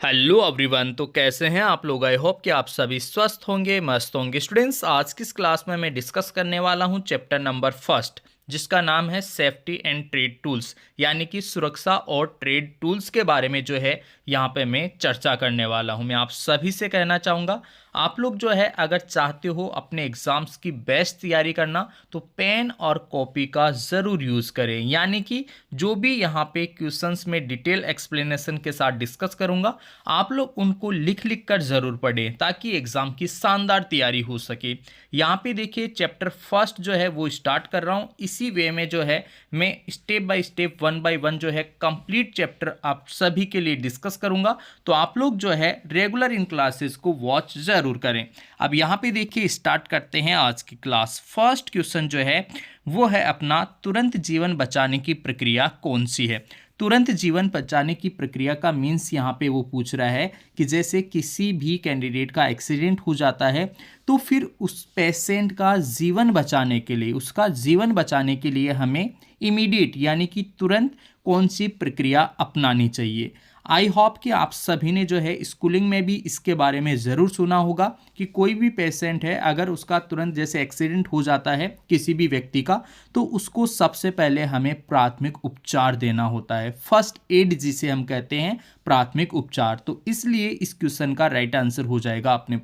Hello everyone. तो कैसे हैं आप लोग? आई होप कि आप सभी स्वस्थ होंगे, मस्त होंगे। स्टूडेंट्स, आज की इस क्लास में मैं डिस्कस करने वाला हूं चैप्टर नंबर फर्स्ट, जिसका नाम है सेफ्टी एंड ट्रेड टूल्स, यानी कि सुरक्षा और ट्रेड टूल्स के बारे में जो है यहाँ पे मैं चर्चा करने वाला हूं। मैं आप सभी से कहना चाहूँगा, आप लोग जो है अगर चाहते हो अपने एग्जाम्स की बेस्ट तैयारी करना, तो पेन और कॉपी का ज़रूर यूज़ करें। यानी कि जो भी यहाँ पे क्वेश्चंस में डिटेल एक्सप्लेनेशन के साथ डिस्कस करूँगा, आप लोग उनको लिख लिख कर ज़रूर पढ़ें ताकि एग्ज़ाम की शानदार तैयारी हो सके। यहाँ पे देखिए, चैप्टर फर्स्ट जो है वो स्टार्ट कर रहा हूँ। इसी वे में जो है मैं step by step, one by one जो है कंप्लीट चैप्टर आप सभी के लिए डिस्कस करूँगा। तो आप लोग जो है रेगुलर इन क्लासेस को वॉच ज़रूर करें। अब यहाँ पे देखिए, स्टार्ट करते हैं आज की क्लास। फर्स्ट क्वेश्चन जो है वो है अपना, तुरंत जीवन बचाने की प्रक्रिया कौन सी है? तुरंत जीवन बचाने की प्रक्रिया का मीन्स यहाँ पे वो पूछ रहा है कि जैसे किसी भी कैंडिडेट का एक्सीडेंट हो जाता है, तो फिर उस पेशेंट का जीवन बचाने के लिए, उसका जीवन बचाने के लिए हमें इमीडिएट यानी कि तुरंत कौन सी प्रक्रिया अपनानी चाहिए। आई होप कि आप सभी ने जो है स्कूलिंग में भी इसके बारे में ज़रूर सुना होगा कि कोई भी पेशेंट है, अगर उसका तुरंत जैसे एक्सीडेंट हो जाता है किसी भी व्यक्ति का, तो उसको सबसे पहले हमें प्राथमिक उपचार देना होता है। फर्स्ट एड जिसे हम कहते हैं, प्राथमिक उपचार। तो इसलिए इस क्वेश्चन का राइट आंसर हो जाएगा अपने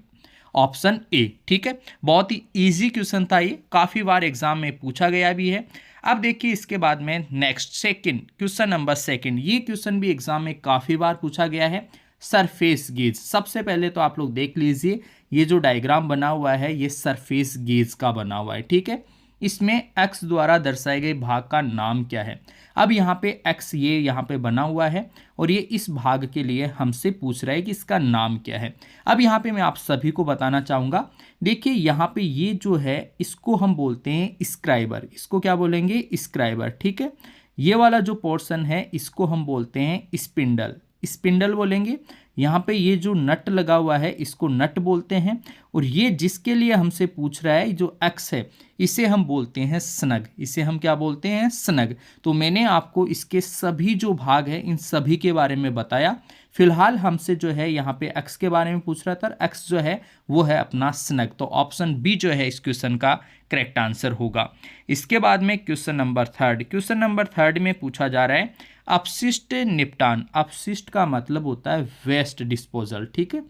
ऑप्शन ए। ठीक है, बहुत ही इजी क्वेश्चन था ये, काफ़ी बार एग्जाम में पूछा गया भी है। अब देखिए इसके बाद में next second question number second, ये क्वेश्चन भी एग्जाम में काफ़ी बार पूछा गया है। Surface gauge. सबसे पहले तो आप लोग देख लीजिए, ये जो डायग्राम बना हुआ है ये सरफेस गेज का बना हुआ है। ठीक है, इसमें एक्स द्वारा दर्शाए गए भाग का नाम क्या है? अब यहाँ पे एक्स ये यहाँ पे बना हुआ है और ये इस भाग के लिए हमसे पूछ रहा है कि इसका नाम क्या है। अब यहाँ पे मैं आप सभी को बताना चाहूँगा, देखिए यहाँ पे ये जो है इसको हम बोलते हैं स्क्राइबर। इसको क्या बोलेंगे? स्क्राइबर। ठीक है, ये वाला जो पोर्शन है इसको हम बोलते हैं स्पिंडल। स्पिंडल बोलेंगे। यहाँ पे ये जो नट लगा हुआ है इसको नट बोलते हैं। और ये जिसके लिए हमसे पूछ रहा है जो एक्स है, इसे हम बोलते हैं स्नग। इसे हम क्या बोलते हैं? स्नग। तो मैंने आपको इसके सभी जो भाग हैं इन सभी के बारे में बताया। फिलहाल हमसे जो है यहाँ पे एक्स के बारे में पूछ रहा था, एक्स जो है वो है अपना स्नग। तो ऑप्शन बी जो है इस क्वेश्चन का करेक्ट आंसर होगा। इसके बाद में question number third, question number third में पूछा जा रहा है अपशिष्ट निपटान। अपशिष्ट का मतलब होता है वेस्ट डिस्पोजल। ठीक है,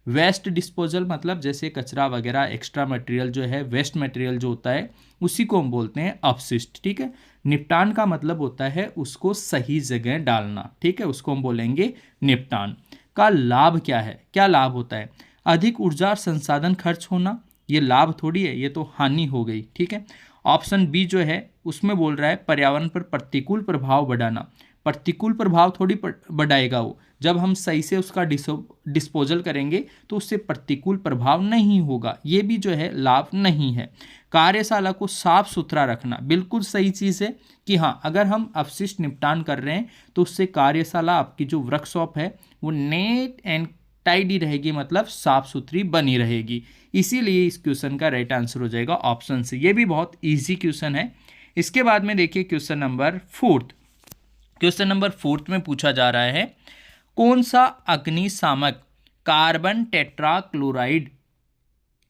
वेस्ट डिस्पोजल मतलब जैसे कचरा वगैरह, एक्स्ट्रा मटेरियल जो है, वेस्ट मटेरियल जो होता है उसी को हम बोलते हैं अपशिष्ट। ठीक है, निपटान का मतलब होता है उसको सही जगह डालना। ठीक है, उसको हम बोलेंगे निपटान। का लाभ क्या है? क्या लाभ होता है? अधिक ऊर्जा और संसाधन खर्च होना, ये लाभ थोड़ी है, ये तो हानि हो गई। ठीक है, ऑप्शन बी जो है उसमें बोल रहा है पर्यावरण पर प्रतिकूल प्रभाव बढ़ाना। प्रतिकूल प्रभाव थोड़ी बढ़ाएगा वो, जब हम सही से उसका डिस्पोजल करेंगे तो उससे प्रतिकूल प्रभाव नहीं होगा, ये भी जो है लाभ नहीं है। कार्यशाला को साफ सुथरा रखना, बिल्कुल सही चीज़ है कि हाँ, अगर हम अपशिष्ट निपटान कर रहे हैं तो उससे कार्यशाला, आपकी जो वर्कशॉप है वो नेट एंड टाइडी रहेगी, मतलब साफ सुथरी बनी रहेगी। इसीलिए इस क्वेश्चन का राइट आंसर हो जाएगा ऑप्शन से। ये भी बहुत ईजी क्वेश्चन है। इसके बाद में देखिए question number fourth, question number fourth में पूछा जा रहा है कौन सा अग्निशामक कार्बन टेट्राक्लोराइड,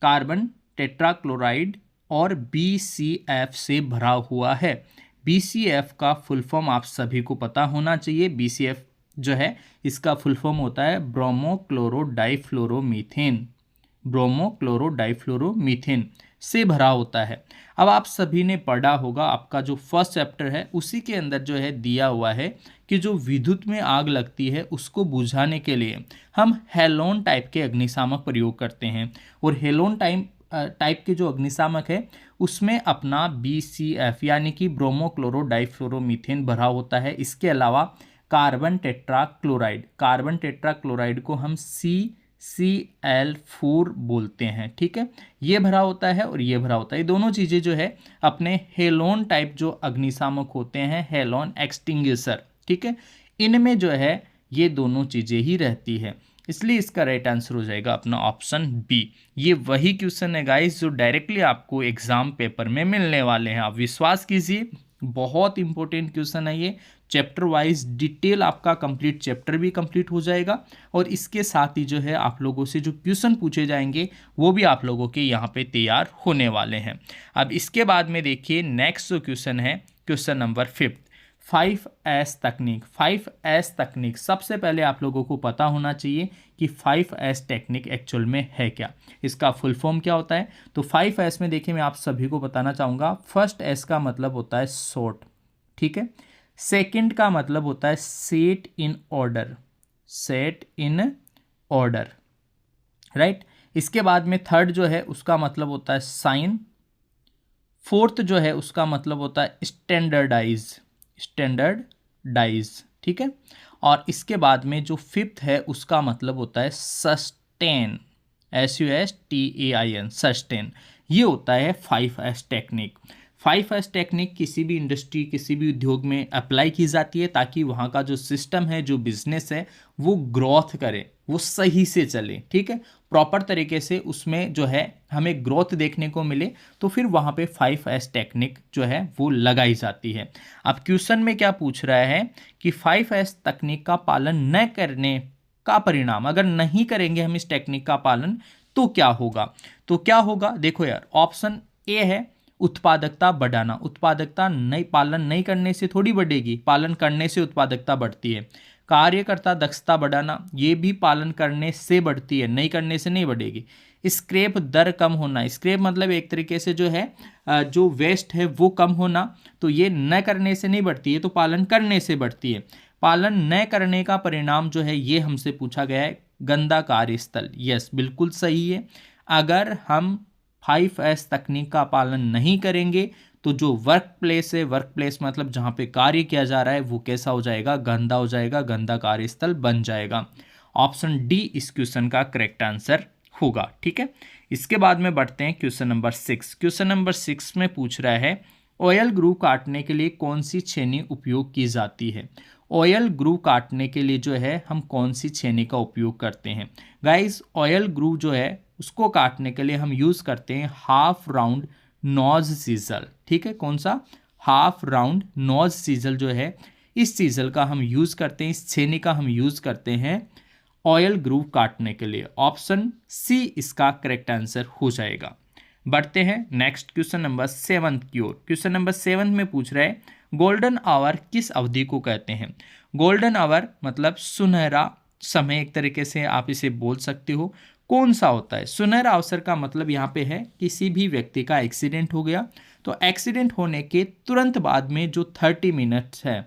कार्बन टेट्राक्लोराइड और BCF से भरा हुआ है? BCF का फुल फॉर्म आप सभी को पता होना चाहिए। BCF जो है इसका फुल फॉर्म होता है ब्रोमोक्लोरोडाइफ्लोरोमीथेन। ब्रोमोक्लोरोडाइफ्लोरोमीथेन से भरा होता है। अब आप सभी ने पढ़ा होगा, आपका जो फर्स्ट चैप्टर है उसी के अंदर जो है दिया हुआ है कि जो विद्युत में आग लगती है उसको बुझाने के लिए हम हेलोन टाइप के अग्निशामक प्रयोग करते हैं। और हेलोन टाइप के जो अग्निशामक है उसमें अपना BCF यानी कि ब्रोमोक्लोरोडाइफ्लोरोमीथेन भरा होता है। इसके अलावा कार्बन टेट्राक्लोराइड, कार्बन टेट्राक्लोराइड को हम CCl4 बोलते हैं। ठीक है, ये भरा होता है और ये भरा होता है। ये दोनों चीज़ें जो है अपने हेलोन टाइप जो अग्निशामक होते हैं, हेलोन एक्सटिंग्विशर, ठीक है, इनमें जो है ये दोनों चीज़ें ही रहती है। इसलिए इसका राइट आंसर हो जाएगा अपना ऑप्शन बी। ये वही क्वेश्चन है गाइस जो डायरेक्टली आपको एग्जाम पेपर में मिलने वाले हैं, आप विश्वास कीजिए, बहुत इंपॉर्टेंट क्वेश्चन है ये। चैप्टर वाइज डिटेल आपका कंप्लीट चैप्टर भी कंप्लीट हो जाएगा और इसके साथ ही जो है आप लोगों से जो क्वेश्चन पूछे जाएंगे वो भी आप लोगों के यहाँ पे तैयार होने वाले हैं। अब इसके बाद में देखिए नेक्स्ट जो क्वेश्चन है, क्वेश्चन नंबर 5, 5S तकनीक। 5S तकनीक, सबसे पहले आप लोगों को पता होना चाहिए कि 5S टेक्निक एक्चुअल में है क्या, इसका फुल फॉर्म क्या होता है। तो 5S में देखिए मैं आप सभी को बताना चाहूँगा, फर्स्ट S का मतलब होता है शॉर्ट, ठीक है। सेकंड का मतलब होता है set in order, set in order, right. इसके बाद में थर्ड जो है उसका मतलब होता है साइन। फोर्थ जो है उसका मतलब होता है स्टैंडर्डाइज, स्टैंडर्डाइज, ठीक है। और इसके बाद में जो फिफ्थ है उसका मतलब होता है सस्टेन, SUSTAIN, सस्टेन। ये होता है 5S टेक्निक। 5S टेक्निक किसी भी इंडस्ट्री, किसी भी उद्योग में अप्लाई की जाती है ताकि वहाँ का जो सिस्टम है, जो बिजनेस है, वो ग्रोथ करे, वो सही से चले, ठीक है, प्रॉपर तरीके से उसमें जो है हमें ग्रोथ देखने को मिले, तो फिर वहाँ पे 5S टेक्निक जो है वो लगाई जाती है। अब क्वेश्चन में क्या पूछ रहा है कि 5S तकनीक का पालन न करने का परिणाम, अगर नहीं करेंगे हम इस टेक्निक का पालन तो क्या होगा। तो क्या होगा, देखो यार, ऑप्शन ए है उत्पादकता बढ़ाना। उत्पादकता नहीं, पालन नहीं करने से थोड़ी बढ़ेगी, पालन करने से उत्पादकता बढ़ती है। कार्यकर्ता दक्षता बढ़ाना, ये भी पालन करने से बढ़ती है, नहीं करने से नहीं बढ़ेगी। स्क्रैप दर कम होना, स्क्रैप मतलब एक तरीके से जो है जो वेस्ट है वो कम होना, तो ये न करने से नहीं बढ़ती है, तो पालन करने से बढ़ती है। पालन न करने का परिणाम जो है ये हमसे पूछा गया है, गंदा कार्यस्थल। यस, बिल्कुल सही है। अगर हम 5S तकनीक का पालन नहीं करेंगे तो जो वर्क प्लेस है, वर्क प्लेस मतलब जहाँ पे कार्य किया जा रहा है, वो कैसा हो जाएगा, गंदा हो जाएगा, गंदा कार्यस्थल बन जाएगा। ऑप्शन डी इस क्वेश्चन का करेक्ट आंसर होगा, ठीक है। इसके बाद में बढ़ते हैं क्वेश्चन नंबर 6। क्वेश्चन नंबर 6 में पूछ रहा है ऑयल ग्रू काटने के लिए कौन सी छेनी उपयोग की जाती है। ऑयल ग्रू काटने के लिए जो है हम कौन सी छेनी का उपयोग करते हैं। गाइस, ऑयल ग्रू जो है उसको काटने के लिए हम यूज़ करते हैं हाफ राउंड नॉज सीजल, ठीक है। कौन सा, हाफ राउंड नॉज सीजल जो है, इस सीजल का हम यूज़ करते हैं, इस छेनी का हम यूज़ करते हैं ऑयल ग्रू काटने के लिए। ऑप्शन सी इसका करेक्ट आंसर हो जाएगा। बढ़ते हैं नेक्स्ट क्वेश्चन नंबर 7 की ओर। क्वेश्चन नंबर 7 में पूछ रहा है गोल्डन आवर किस अवधि को कहते हैं। गोल्डन आवर मतलब सुनहरा समय, एक तरीके से आप इसे बोल सकते हो। कौन सा होता है सुनहरा अवसर का मतलब यहाँ पे है किसी भी व्यक्ति का एक्सीडेंट हो गया, तो एक्सीडेंट होने के तुरंत बाद में जो 30 मिनट्स है,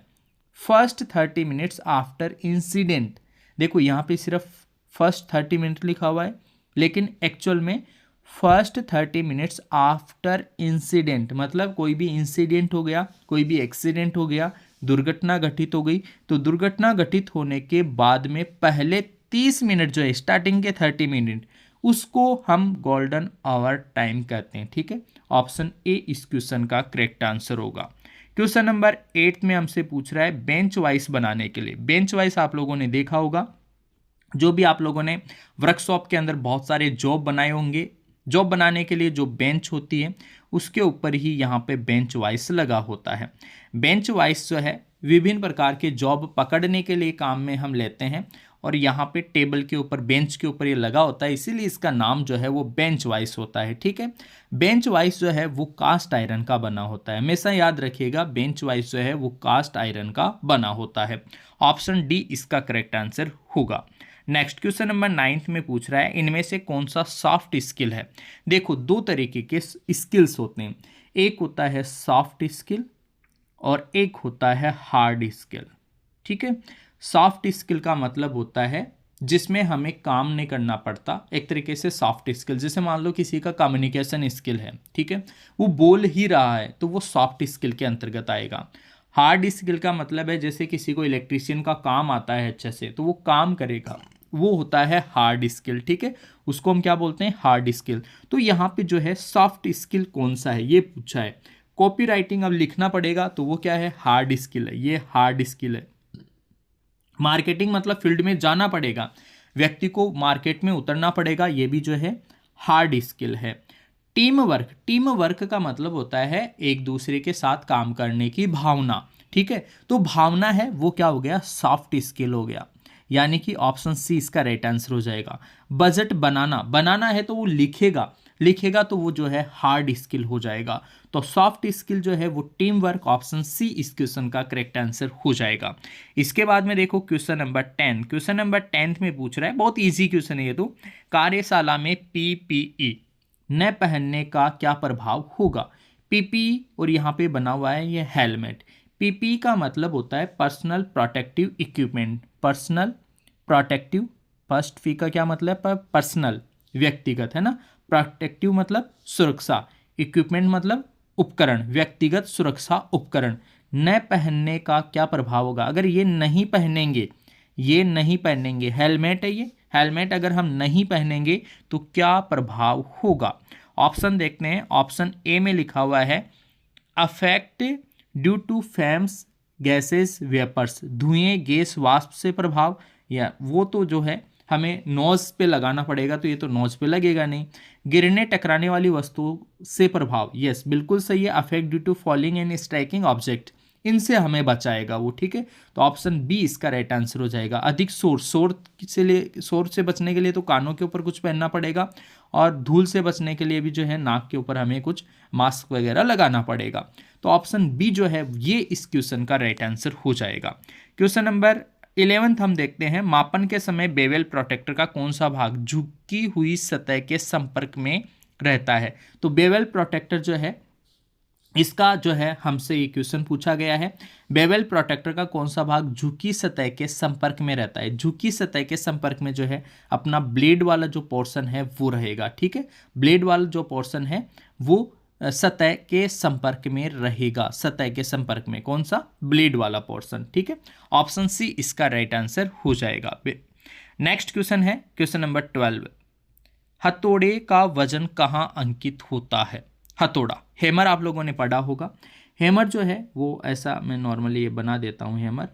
फर्स्ट 30 मिनट्स आफ्टर इंसिडेंट। देखो यहाँ पे सिर्फ फर्स्ट 30 मिनट लिखा हुआ है, लेकिन एक्चुअल में फर्स्ट 30 मिनट्स आफ्टर इंसिडेंट, मतलब कोई भी इंसिडेंट हो गया, कोई भी एक्सीडेंट हो गया, दुर्घटना घटित हो गई, तो दुर्घटना घटित होने के बाद में पहले 30 मिनट जो है, स्टार्टिंग के 30 मिनट, उसको हम गोल्डन आवर टाइम कहते हैं, ठीक है। ऑप्शन ए इस क्वेश्चन का करेक्ट आंसर होगा। क्वेश्चन नंबर 8 में हमसे पूछ रहा है बेंच वाइस बनाने के लिए। बेंच वाइस आप लोगों ने देखा होगा, जो भी आप लोगों ने वर्कशॉप के अंदर बहुत सारे जॉब बनाए होंगे, जॉब बनाने के लिए जो बेंच होती है उसके ऊपर ही यहाँ पे बेंच वाइस लगा होता है। बेंच वाइस जो है विभिन्न प्रकार के जॉब पकड़ने के लिए काम में हम लेते हैं, और यहाँ पे टेबल के ऊपर, बेंच के ऊपर ये लगा होता है, इसीलिए इसका नाम जो है वो बेंच वाइस होता है, ठीक है। बेंच वाइस जो है वो कास्ट आयरन का बना होता है, हमेशा याद रखिएगा, बेंच वाइस जो है वो कास्ट आयरन का बना होता है। ऑप्शन डी इसका करेक्ट आंसर होगा। नेक्स्ट क्वेश्चन नंबर 9 में पूछ रहा है इनमें से कौन सा सॉफ्ट स्किल है। देखो, दो तरीके के स्किल्स होते हैं, एक होता है सॉफ्ट स्किल और एक होता है हार्ड स्किल, ठीक है। सॉफ्ट स्किल का मतलब होता है जिसमें हमें काम नहीं करना पड़ता, एक तरीके से सॉफ्ट स्किल, जैसे मान लो किसी का कम्युनिकेशन स्किल है, ठीक है, वो बोल ही रहा है तो वो सॉफ्ट स्किल के अंतर्गत आएगा। हार्ड स्किल का मतलब है जैसे किसी को इलेक्ट्रीशियन का काम आता है अच्छे से, तो वो काम करेगा, वो होता है हार्ड स्किल, ठीक है, उसको हम क्या बोलते हैं, हार्ड स्किल। तो यहाँ पे जो है सॉफ्ट स्किल कौन सा है ये पूछा है। कॉपी राइटिंग अब लिखना पड़ेगा, तो वो क्या है, हार्ड स्किल है, ये हार्ड स्किल है। मार्केटिंग मतलब फील्ड में जाना पड़ेगा, व्यक्ति को मार्केट में उतरना पड़ेगा, ये भी जो है हार्ड स्किल है। टीम वर्क, टीम वर्क का मतलब होता है एक दूसरे के साथ काम करने की भावना, ठीक है। तो भावना है वो क्या हो गया, सॉफ्ट स्किल हो गया, यानी कि ऑप्शन सी इसका राइट आंसर हो जाएगा। बजट बनाना, बनाना है तो वो लिखेगा, लिखेगा तो वो जो है हार्ड स्किल हो जाएगा। तो सॉफ्ट स्किल जो है वो टीम वर्क, ऑप्शन सी इस क्वेश्चन का करेक्ट आंसर हो जाएगा। इसके बाद में देखो क्वेश्चन नंबर 10, क्वेश्चन नंबर 10 में पूछ रहा है, बहुत इजी क्वेश्चन है ये तो, कार्यशाला में पीपीई न पहनने का क्या प्रभाव होगा। पीपीई और यहाँ पे बना हुआ है ये हेलमेट। पीपीई का मतलब होता है personal protective equipment, personal protective, first P का क्या मतलब है, पर्सनल व्यक्तिगत है ना, प्रोटेक्टिव मतलब सुरक्षा, इक्विपमेंट मतलब उपकरण, व्यक्तिगत सुरक्षा उपकरण। न पहनने का क्या प्रभाव होगा, अगर ये नहीं पहनेंगे, ये नहीं पहनेंगे, हेलमेट है ये, हेलमेट अगर हम नहीं पहनेंगे तो क्या प्रभाव होगा। ऑप्शन देखते हैं, ऑप्शन ए में लिखा हुआ है affect due to fumes gases vapours, धुएं गैस वाष्प से प्रभाव, या वो तो जो है हमें नोज पे लगाना पड़ेगा, तो ये तो नोज पे लगेगा नहीं। गिरने टकराने वाली वस्तुओं से प्रभाव, यस बिल्कुल सही है, affect due to falling and striking object, इनसे हमें बचाएगा वो, ठीक है। तो ऑप्शन बी इसका राइट आंसर हो जाएगा। अधिक शोर, शोर से बचने के लिए तो कानों के ऊपर कुछ पहनना पड़ेगा, और धूल से बचने के लिए भी जो है नाक के ऊपर हमें कुछ मास्क वगैरह लगाना पड़ेगा। तो ऑप्शन बी जो है ये इस क्वेश्चन का राइट आंसर हो जाएगा। क्वेश्चन नंबर 11 हम देखते हैं, मापन के समय बेवेल प्रोटेक्टर का कौन सा भाग झुकी हुई सतह के संपर्क में रहता है। तो बेवेल प्रोटेक्टर जो है इसका जो है हमसे ये क्वेश्चन पूछा गया है, बेवेल प्रोटेक्टर का कौन सा भाग झुकी सतह के संपर्क में रहता है। झुकी सतह के संपर्क में जो है अपना ब्लेड वाला जो पोर्शन है वो रहेगा, ठीक है। ब्लेड वाला जो पोर्शन है वो सतह के संपर्क में रहेगा, सतह के संपर्क में कौन सा, ब्लेड वाला पोर्शन, ठीक है। ऑप्शन सी इसका राइट आंसर हो जाएगा। नेक्स्ट क्वेश्चन है क्वेश्चन नंबर 12, हथौड़े का वजन कहाँ अंकित होता है। हथौड़ा, हैमर आप लोगों ने पढ़ा होगा। हैमर जो है वो ऐसा, मैं नॉर्मली ये बना देता हूँ, हैमर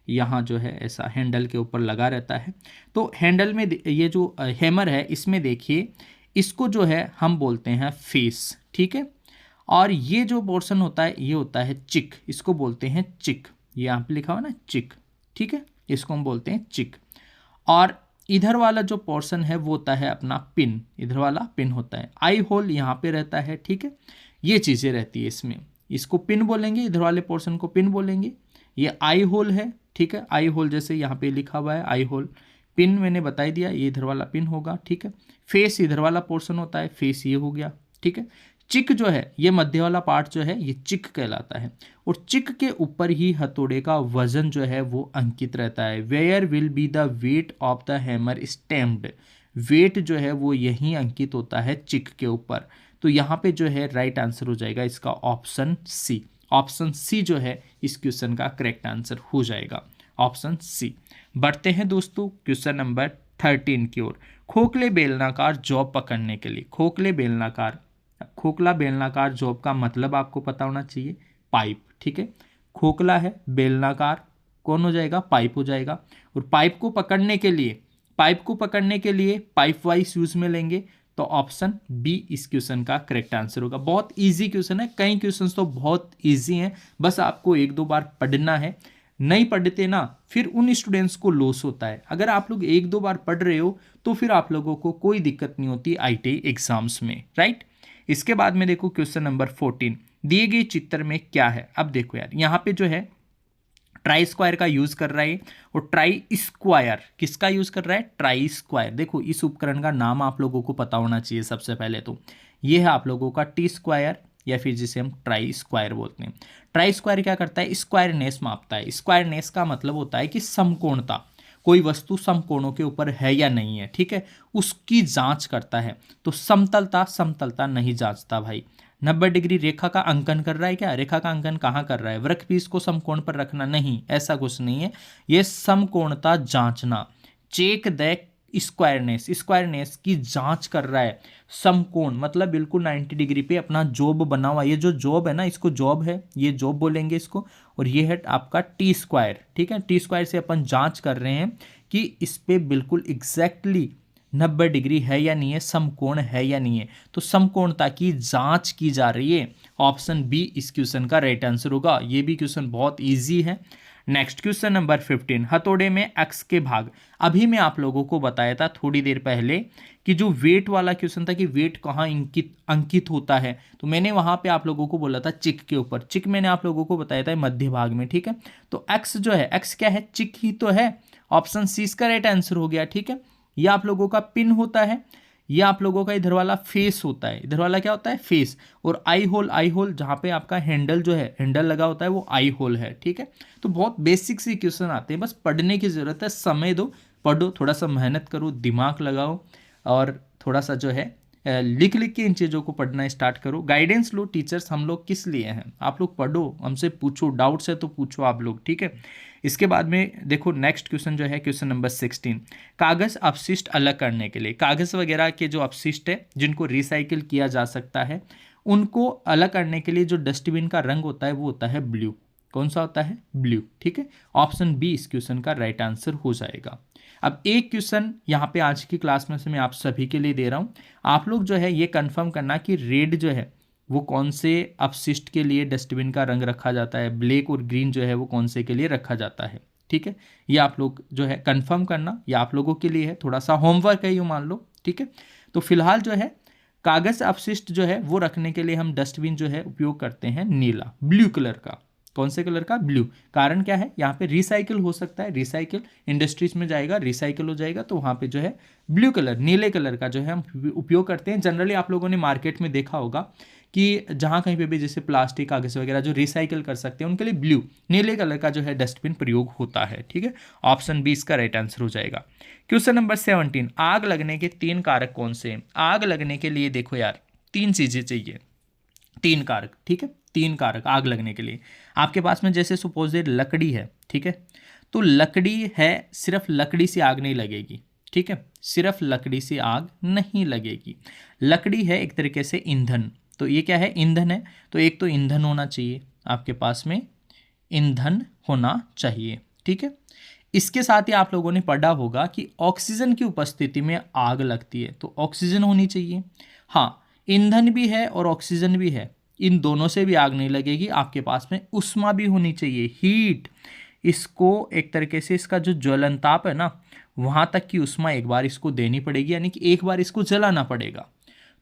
यहाँ जो है ऐसा हैंडल के ऊपर लगा रहता है। तो हैंडल में ये जो हैमर है इसमें देखिए, इसको जो है हम बोलते हैं फेस, ठीक है। और ये जो पोर्शन होता है ये होता है चिक, इसको बोलते हैं चिक, ये यहाँ पे लिखा हुआ ना चिक, ठीक है, इसको हम बोलते हैं चिक। और इधर वाला जो पोर्शन है वो होता है अपना पिन, इधर वाला पिन होता है, आई होल यहाँ पे रहता है, ठीक है। ये चीज़ें रहती है इसमें, इसको पिन बोलेंगे, इधर वाले पोर्शन को पिन बोलेंगे। ये आई होल है, ठीक है, आई होल जैसे यहाँ पे लिखा हुआ है आई होल। पिन मैंने बता ही दिया, ये इधर वाला पिन होगा, ठीक है। फेस इधर वाला पोर्शन होता है, फेस ये हो गया, ठीक है। चिक जो है ये मध्य वाला पार्ट जो है ये चिक कहलाता है, और चिक के ऊपर ही हथौड़े का वजन जो है वो अंकित रहता है। Where will be the weight of the hammer stamped, weight जो है वो यहीं अंकित होता है चिक के ऊपर। तो यहाँ पे जो है राइट आंसर हो जाएगा इसका ऑप्शन सी, ऑप्शन सी जो है इस क्वेश्चन का करेक्ट आंसर हो जाएगा, ऑप्शन सी। बढ़ते हैं दोस्तों क्वेश्चन नंबर 13 की ओर, खोखले बेलनाकार जॉब पकड़ने के लिए, खोखले बेलनाकार, खोखला बेलनाकार जॉब का मतलब आपको पता होना चाहिए, पाइप, ठीक है। खोखला है, बेलनाकार कौन हो जाएगा, पाइप हो जाएगा। और पाइप को पकड़ने के लिए, पाइप को पकड़ने के लिए पाइप वाइज यूज में लेंगे, तो ऑप्शन बी इस क्वेश्चन का करेक्ट आंसर होगा। बहुत इजी क्वेश्चन है, कई क्वेश्चन तो बहुत इजी हैं, बस आपको एक दो बार पढ़ना है, नहीं पढ़ते ना फिर उन स्टूडेंट्स को लॉस होता है। अगर आप लोग एक दो बार पढ़ रहे हो तो फिर आप लोगों को कोई दिक्कत नहीं होती आईटीआई एग्जाम्स में, राइट। इसके बाद में देखो क्वेश्चन नंबर 14, दिए गए चित्र में क्या है। अब देखो यार यहाँ पे जो है ट्राई स्क्वायर का यूज कर रहा है, और ट्राई स्क्वायर किसका यूज कर रहा है, ट्राई स्क्वायर। देखो इस उपकरण का नाम आप लोगों को पता होना चाहिए सबसे पहले, तो ये है आप लोगों का टी स्क्वायर, या फिर जिसे हम ट्राई स्क्वायर बोलते हैं। ट्राई स्क्वायर क्या करता है, स्क्वायरनेस मापता है। स्क्वायरनेस का मतलब होता है कि समकोणता, कोई वस्तु समकोणों के ऊपर है या नहीं है, ठीक है, उसकी जांच करता है। तो समतलता, समतलता नहीं जांचता भाई। 90 डिग्री रेखा का अंकन कर रहा है क्या, रेखा का अंकन कहाँ कर रहा है, वृक्षपीस को समकोण पर रखना, नहीं, ऐसा कुछ नहीं है। ये समकोणता जांचना, चेक द स्क्वायरनेस, स्क्वायरनेस की जांच कर रहा है। समकोण मतलब बिल्कुल 90 डिग्री पे अपना जॉब बना हुआ, ये जो जॉब है ना इसको जॉब है, ये जॉब बोलेंगे इसको, और ये है आपका टी स्क्वायर, ठीक है। टी स्क्वायर से अपन जांच कर रहे हैं कि इस पे बिल्कुल एग्जैक्टली 90 डिग्री है या नहीं है, समकोण है या नहीं है। तो समकोणता की जांच की जा रही है। ऑप्शन बी इस क्वेश्चन का राइट आंसर होगा। ये भी क्वेश्चन बहुत इजी है। नेक्स्ट क्वेश्चन नंबर 15, हथौड़े में एक्स के भाग। अभी मैं आप लोगों को बताया था थोड़ी देर पहले कि जो वेट वाला क्वेश्चन था कि वेट कहाँ अंकित होता है, तो मैंने वहां पे आप लोगों को बोला था चिक के ऊपर। चिक मैंने आप लोगों को बताया था मध्य भाग में, ठीक है। तो एक्स जो है, एक्स क्या है, चिक ही तो है। ऑप्शन सी इसका राइट आंसर हो गया, ठीक है। ये आप लोगों का पिन होता है, ये आप लोगों का इधर वाला फेस होता है। इधर वाला क्या होता है, फेस। और आई होल जहां पे आपका हैंडल जो है, हैंडल लगा होता है, वो आई होल है, ठीक है। तो बहुत बेसिक सी क्वेश्चन आते हैं, बस पढ़ने की जरूरत है, समय दो, पढ़ो, थोड़ा सा मेहनत करो, दिमाग लगाओ और थोड़ा सा जो है लिख लिख के इन चीज़ों को पढ़ना स्टार्ट करो। गाइडेंस लो, टीचर्स हम लोग किस लिए हैं, आप लोग पढ़ो, हमसे पूछो, डाउट्स है तो पूछो आप लोग, ठीक है। इसके बाद में देखो नेक्स्ट क्वेश्चन जो है क्वेश्चन नंबर 16, कागज़ अपशिष्ट अलग करने के लिए, कागज़ वगैरह के जो अपशिष्ट है जिनको रिसाइकिल किया जा सकता है, उनको अलग करने के लिए जो डस्टबिन का रंग होता है वो होता है ब्लू। कौन सा होता है, ब्लू, ठीक है। ऑप्शन बी इस क्वेश्चन का राइट आंसर हो जाएगा। अब एक क्वेश्चन यहाँ पे आज की क्लास में से मैं आप सभी के लिए दे रहा हूँ। आप लोग जो है ये कंफर्म करना कि रेड जो है वो कौन से अपशिष्ट के लिए डस्टबिन का रंग रखा जाता है, ब्लैक और ग्रीन जो है वो कौन से के लिए रखा जाता है, ठीक है। ये आप लोग जो है कंफर्म करना, ये आप लोगों के लिए है, थोड़ा सा होमवर्क है, यूँ मान लो, ठीक है। तो फिलहाल जो है कागज अपशिष्ट जो है वो रखने के लिए हम डस्टबिन जो है उपयोग करते हैं नीला, ब्लू कलर का। कौन से कलर का, ब्लू। कारण क्या है, यहाँ पे रिसाइकिल हो सकता है, रिसाइकिल इंडस्ट्रीज में जाएगा, रिसाइकिल हो जाएगा, तो वहाँ पे जो है ब्लू कलर, नीले कलर का जो है हम उपयोग करते हैं। जनरली आप लोगों ने मार्केट में देखा होगा कि जहाँ कहीं पे भी जैसे प्लास्टिक कागज वगैरह जो रिसाइकिल कर सकते हैं उनके लिए ब्लू, नीले कलर का जो है डस्टबिन प्रयोग होता है, ठीक है। ऑप्शन बी इसका राइट आंसर हो जाएगा। क्वेश्चन नंबर 17, आग लगने के 3 कारक कौन से हैं। आग लगने के लिए देखो यार 3 चीजें चाहिए, 3 कारक, ठीक है। 3 कारक आग लगने के लिए आपके पास में, जैसे सपोज लकड़ी है, ठीक है। तो लकड़ी है, सिर्फ लकड़ी से आग नहीं लगेगी, ठीक है, सिर्फ लकड़ी से आग नहीं लगेगी। लकड़ी है एक तरीके से ईंधन, तो ये क्या है, ईंधन है। तो एक तो ईंधन होना चाहिए आपके पास में, ईंधन होना चाहिए, ठीक है। इसके साथ ही आप लोगों ने पढ़ा होगा कि ऑक्सीजन की उपस्थिति में आग लगती है, तो ऑक्सीजन होनी चाहिए। हाँ, ईंधन भी है और ऑक्सीजन भी है, इन दोनों से भी आग नहीं लगेगी। आपके पास में उष्मा भी होनी चाहिए, हीट। इसको एक तरीके से इसका जो ज्वलनताप है ना, वहाँ तक की उष्मा एक बार इसको देनी पड़ेगी, यानी कि एक बार इसको जलाना पड़ेगा।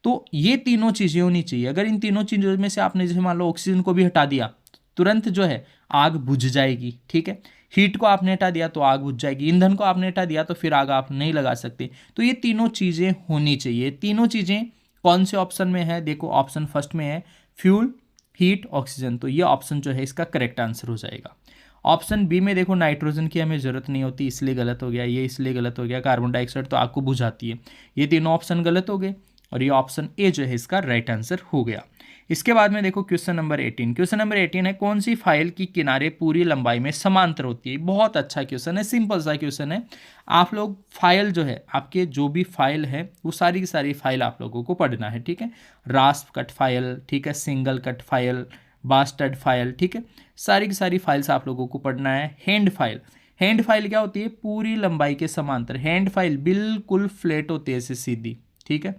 तो ये तीनों चीज़ें होनी चाहिए। अगर इन तीनों चीज़ों में से आपने जैसे मान लो ऑक्सीजन को भी हटा दिया, तुरंत जो है आग बुझ जाएगी, ठीक है। हीट को आपने हटा दिया तो आग बुझ जाएगी, ईंधन को आपने हटा दिया तो फिर आग आप नहीं लगा सकते। तो ये तीनों चीज़ें होनी चाहिए। तीनों चीज़ें कौन से ऑप्शन में है, देखो ऑप्शन फर्स्ट में है फ्यूल, हीट, ऑक्सीजन। तो ये ऑप्शन जो है इसका करेक्ट आंसर हो जाएगा। ऑप्शन बी में देखो नाइट्रोजन की हमें ज़रूरत नहीं होती, इसलिए गलत हो गया, ये इसलिए गलत हो गया। कार्बन डाइऑक्साइड तो आग को बुझाती है। ये तीनों ऑप्शन गलत हो गए और ये ऑप्शन ए जो है इसका राइट आंसर हो गया। इसके बाद में देखो क्वेश्चन नंबर 18। क्वेश्चन नंबर 18 है, कौन सी फाइल की किनारे पूरी लंबाई में समांतर होती है। बहुत अच्छा क्वेश्चन है, सिंपल सा क्वेश्चन है। आप लोग फाइल जो है, आपके जो भी फाइल है वो सारी की सारी फाइल आप लोगों को पढ़ना है, ठीक है। रास्प कट फाइल, ठीक है, single cut file, bastard file, ठीक है, सारी की सारी फाइल्स आप लोगों को पढ़ना है। हैंड फाइल, हैंड फाइल क्या होती है, पूरी लंबाई के समांतर। हैंड फाइल बिल्कुल फ्लैट होती है, ऐसे सीधी, ठीक है,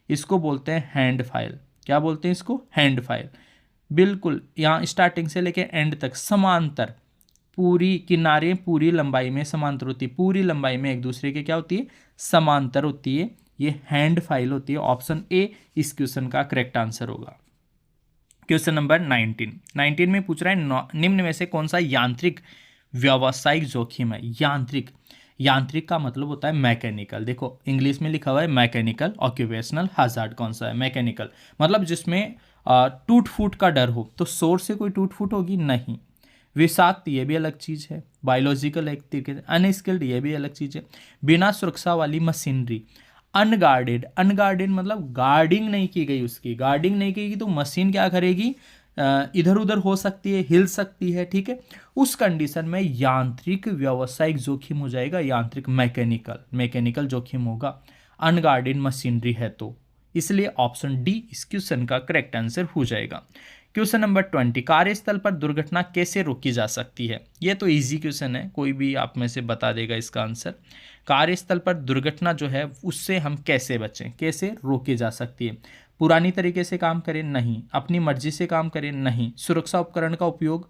इसको बोलते हैं हैंड फाइल। क्या बोलते हैं इसको, हैंड फाइल। बिल्कुल यहाँ स्टार्टिंग से लेके एंड तक समांतर, पूरी किनारे पूरी लंबाई में समांतर होती है, पूरी लंबाई में एक दूसरे के क्या होती है, समांतर होती है। ये हैंड फाइल होती है। ऑप्शन ए इस क्वेश्चन का करेक्ट आंसर होगा। क्वेश्चन नंबर 19 में पूछ रहा है, निम्न में से कौन सा यांत्रिक व्यावसायिक जोखिम है। यांत्रिक, यांत्रिक का मतलब होता है मैकेनिकल। देखो इंग्लिश में लिखा हुआ है मैकेनिकल ऑक्यूपेशनल हैजार्ड। कौन सा है, मैकेनिकल, मतलब जिसमें टूट फूट का डर हो। तो सोर्स से कोई टूट फूट होगी नहीं। विषाक्त, ये भी अलग चीज़ है। बायोलॉजिकल एक तरीके से। अनस्किल्ड, ये भी अलग चीज़ है। बिना सुरक्षा वाली मशीनरी। अनगार्डेड, अनगार्डेड मतलब गार्डिंग नहीं की गई, उसकी गार्डिंग नहीं की गई तो मशीन क्या करेगी, इधर उधर हो सकती है, हिल सकती है, ठीक है। उस कंडीशन में यांत्रिक व्यावसायिक जोखिम हो जाएगा, यांत्रिक मैकेनिकल, मैकेनिकल जोखिम होगा। अनगार्डेड मशीनरी है तो, इसलिए ऑप्शन डी इस क्वेश्चन का करेक्ट आंसर हो जाएगा। क्वेश्चन नंबर 20, कार्यस्थल पर दुर्घटना कैसे रोकी जा सकती है? ये तो इजी क्वेश्चन है, कोई भी आप में से बता देगा इसका आंसर। कार्यस्थल पर दुर्घटना जो है उससे हम कैसे बचें, कैसे रोकी जा सकती है? पुरानी तरीके से काम करें? नहीं। अपनी मर्जी से काम करें? नहीं। सुरक्षा उपकरण का उपयोग?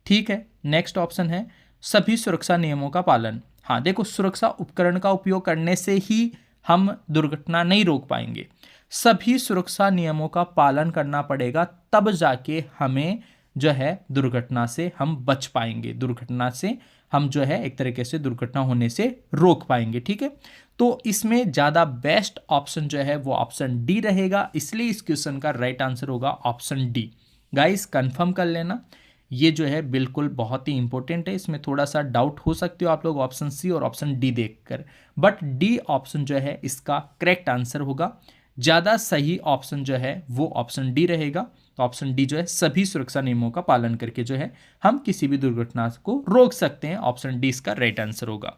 ठीक है। नेक्स्ट ऑप्शन है सभी सुरक्षा नियमों का पालन। हाँ देखो, सुरक्षा उपकरण का उपयोग करने से ही हम दुर्घटना नहीं रोक पाएंगे, सभी सुरक्षा नियमों का पालन करना पड़ेगा, तब जाके हमें जो है दुर्घटना से हम बच पाएंगे, दुर्घटना से हम जो है एक तरीके से दुर्घटना होने से रोक पाएंगे। ठीक है, तो इसमें ज़्यादा बेस्ट ऑप्शन जो है वो ऑप्शन डी रहेगा, इसलिए इस क्वेश्चन का राइट आंसर होगा ऑप्शन डी। गाइस कंफर्म कर लेना, ये जो है बिल्कुल बहुत ही इंपॉर्टेंट है, इसमें थोड़ा सा डाउट हो सकते हो आप लोग ऑप्शन सी और ऑप्शन डी देखकर, बट डी ऑप्शन जो है इसका करेक्ट आंसर होगा। ज़्यादा सही ऑप्शन जो है वो ऑप्शन डी रहेगा। तो ऑप्शन डी जो है सभी सुरक्षा नियमों का पालन करके जो है हम किसी भी दुर्घटना को रोक सकते हैं, ऑप्शन डी इसका राइट आंसर होगा।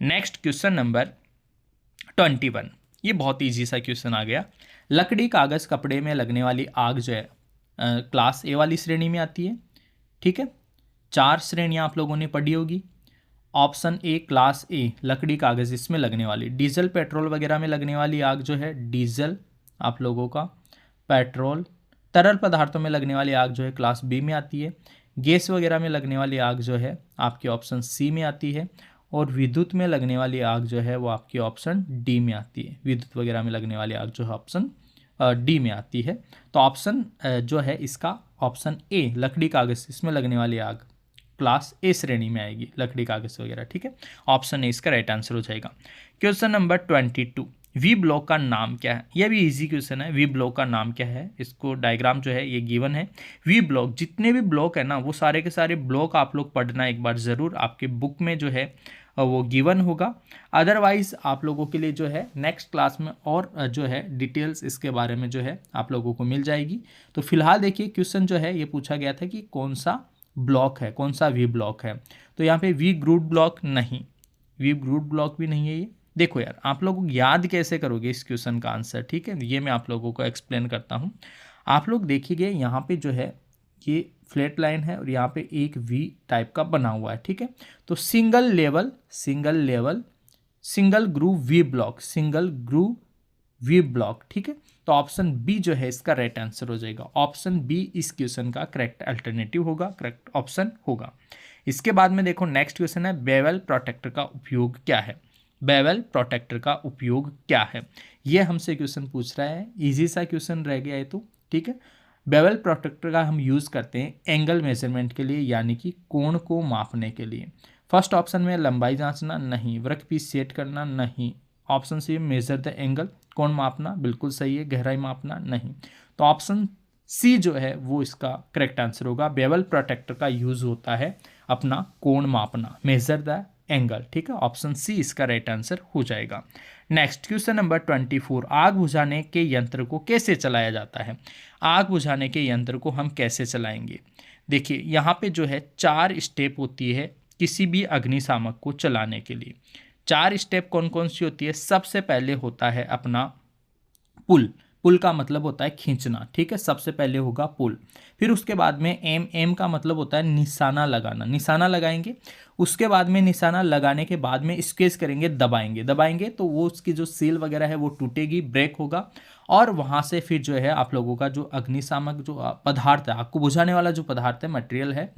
नेक्स्ट क्वेश्चन नंबर 21, ये बहुत ईजी सा क्वेश्चन आ गया। लकड़ी कागज कपड़े में लगने वाली आग जो है क्लास ए वाली श्रेणी में आती है। ठीक है, 4 श्रेणियां आप लोगों ने पढ़ी होगी। ऑप्शन ए क्लास ए लकड़ी कागज इसमें लगने वाली, डीजल पेट्रोल वगैरह में लगने वाली आग जो है डीजल आप लोगों का, पेट्रोल, तरल पदार्थों में लगने वाली आग जो है क्लास बी में आती है, गैस वगैरह में लगने वाली आग जो है आपकी ऑप्शन सी में आती है, और विद्युत में लगने वाली आग जो है वो आपकी ऑप्शन डी में आती है। विद्युत वगैरह में लगने वाली आग जो है ऑप्शन डी में आती है। तो ऑप्शन जो है इसका ऑप्शन ए लकड़ी कागज इसमें लगने वाली आग क्लास ए श्रेणी में आएगी, लकड़ी कागज वगैरह। ठीक है, ऑप्शन ए इसका राइट आंसर हो जाएगा। क्वेश्चन नंबर 22, वी ब्लॉक का नाम क्या है? यह भी इजी क्वेश्चन है। वी ब्लॉक का नाम क्या है? इसको डायग्राम जो है ये गिवन है। वी ब्लॉक, जितने भी ब्लॉक है ना वो सारे के सारे ब्लॉक आप लोग पढ़ना एक बार ज़रूर, आपके बुक में जो है वो गिवन होगा। अदरवाइज आप लोगों के लिए जो है नेक्स्ट क्लास में और जो है डिटेल्स इसके बारे में जो है आप लोगों को मिल जाएगी। तो फिलहाल देखिए क्वेश्चन जो है ये पूछा गया था कि कौन सा ब्लॉक है, कौन सा वी ब्लॉक है। तो यहाँ पे वी ग्रुप ब्लॉक नहीं, वी ग्रुप ब्लॉक भी नहीं है ये। देखो यार आप लोग याद कैसे करोगे इस क्वेश्चन का आंसर? ठीक है, ये मैं आप लोगों को एक्सप्लेन करता हूँ। आप लोग देखिए यहाँ पे जो है ये फ्लैट लाइन है और यहाँ पे एक वी टाइप का बना हुआ है। ठीक है, तो single level single groove V block, single groove V block. ठीक है, तो ऑप्शन बी जो है इसका राइट आंसर हो जाएगा। ऑप्शन बी इस क्वेश्चन का करेक्ट अल्टरनेटिव होगा, करेक्ट ऑप्शन होगा। इसके बाद में देखो नेक्स्ट क्वेश्चन है बेवल प्रोटेक्टर का उपयोग क्या है? बेवल प्रोटेक्टर का उपयोग क्या है, ये हमसे क्वेश्चन पूछ रहा है। इजी सा क्वेश्चन रह गया है तो। ठीक है, बेवल प्रोटेक्टर का हम यूज़ करते हैं एंगल मेजरमेंट के लिए, यानी कि कोण को मापने के लिए। फर्स्ट ऑप्शन में लंबाई जांचना नहीं, वर्कपीस सेट करना नहीं। Option C measure the angle, कोण मापना बिल्कुल सही है, गहराई मापना नहीं। तो ऑप्शन सी जो है वो इसका करेक्ट आंसर होगा। बेवल प्रोटेक्टर का यूज़ होता है अपना कोण मापना, मेजर द एंगल। ठीक है, ऑप्शन सी इसका राइट आंसर हो जाएगा। नेक्स्ट क्वेश्चन नंबर 24, आग बुझाने के यंत्र को कैसे चलाया जाता है? आग बुझाने के यंत्र को हम कैसे चलाएंगे? देखिए यहाँ पे जो है 4 स्टेप होती है किसी भी अग्निशामक को चलाने के लिए। 4 स्टेप कौन कौन सी होती है? सबसे पहले होता है अपना पुल, पुल का मतलब होता है खींचना। ठीक है, सबसे पहले होगा पुल। फिर उसके बाद में एम का मतलब होता है निशाना लगाना, निशाना लगाएंगे। उसके बाद में निशाना लगाने के बाद में स्क्वीज करेंगे, दबाएंगे तो वो उसकी जो सील वगैरह है वो टूटेगी, ब्रेक होगा, और वहाँ से फिर जो है आप लोगों का जो अग्निशामक जो पदार्थ है, आग को बुझाने वाला जो पदार्थ है, मटेरियल है,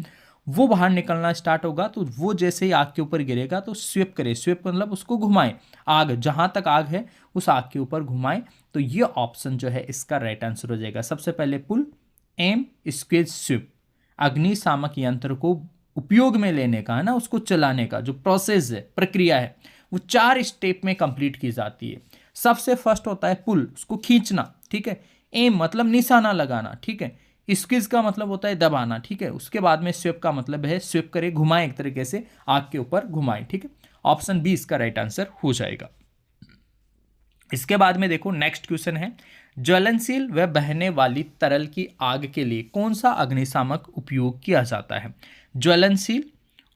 वो बाहर निकलना स्टार्ट होगा। तो वो जैसे ही आग के ऊपर गिरेगा तो स्वीप करे, स्वीप मतलब उसको घुमाए, आग जहाँ तक आग है उस आग के ऊपर घुमाए। तो ये ऑप्शन जो है इसका राइट आंसर हो जाएगा। सबसे पहले पुल, एम, स्क्वीज, स्वीप। अग्निशामक यंत्र को उपयोग में लेने का है ना, उसको चलाने का जो प्रोसेस है, प्रक्रिया है, वो 4 स्टेप में कंप्लीट की जाती है। सबसे फर्स्ट होता है पुल, उसको खींचना। ठीक है, एम मतलब निशाना लगाना। ठीक है, स्क्वीज का मतलब होता है दबाना। ठीक है, उसके बाद में स्वीप का मतलब है स्वीप करे, घुमाए, एक तरीके से आग के ऊपर घुमाए। ठीक है, ऑप्शन बी इसका राइट आंसर हो जाएगा। इसके बाद में देखो नेक्स्ट क्वेश्चन है ज्वलनशील व बहने वाली तरल की आग के लिए कौन सा अग्निशामक उपयोग किया जाता है? ज्वलनशील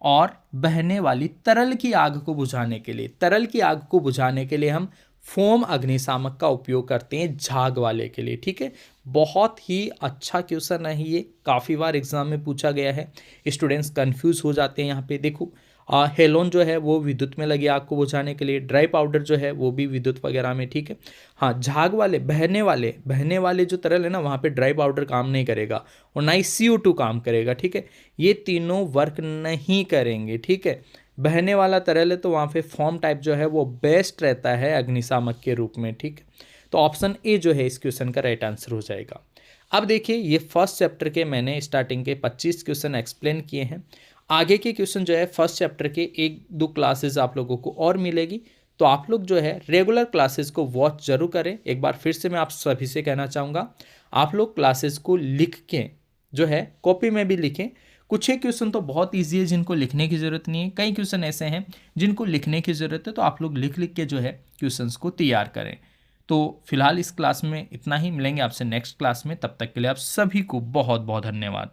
और बहने वाली तरल की आग को बुझाने के लिए, तरल की आग को बुझाने के लिए हम फोम अग्निशामक का उपयोग करते हैं झाग वाले के लिए। ठीक है, बहुत ही अच्छा क्वेश्चन है ये, काफ़ी बार एग्जाम में पूछा गया है। स्टूडेंट्स कंफ्यूज हो जाते हैं यहाँ पे। देखो हेलोन जो है वो विद्युत में लगी आग को बुझाने के लिए, ड्राई पाउडर जो है वो भी विद्युत वगैरह में। ठीक है, हाँ झाग वाले बहने वाले जो तरल है ना, वहाँ पे ड्राई पाउडर काम नहीं करेगा और ना ही CO2 काम करेगा। ठीक है, ये तीनों वर्क नहीं करेंगे। ठीक है, बहने वाला तरल है तो वहाँ पे फॉर्म टाइप जो है वो बेस्ट रहता है अग्निशामक के रूप में। ठीक है, तो ऑप्शन ए जो है इस क्वेश्चन का राइट आंसर हो जाएगा। अब देखिए ये फर्स्ट चैप्टर के मैंने स्टार्टिंग के 25 क्वेश्चन एक्सप्लेन किए हैं। आगे के क्वेश्चन जो है फर्स्ट चैप्टर के 1-2 क्लासेस आप लोगों को और मिलेगी, तो आप लोग जो है रेगुलर क्लासेस को वॉच जरूर करें। एक बार फिर से मैं आप सभी से कहना चाहूँगा, आप लोग क्लासेस को लिख के जो है कॉपी में भी लिखें। कुछ एक क्वेश्चन तो बहुत ईजी है जिनको लिखने की ज़रूरत नहीं है, कई क्वेश्चन ऐसे हैं जिनको लिखने की ज़रूरत है, तो आप लोग लिख लिख के जो है क्वेश्चंस को तैयार करें। तो फिलहाल इस क्लास में इतना ही, मिलेंगे आपसे नेक्स्ट क्लास में, तब तक के लिए आप सभी को बहुत बहुत धन्यवाद।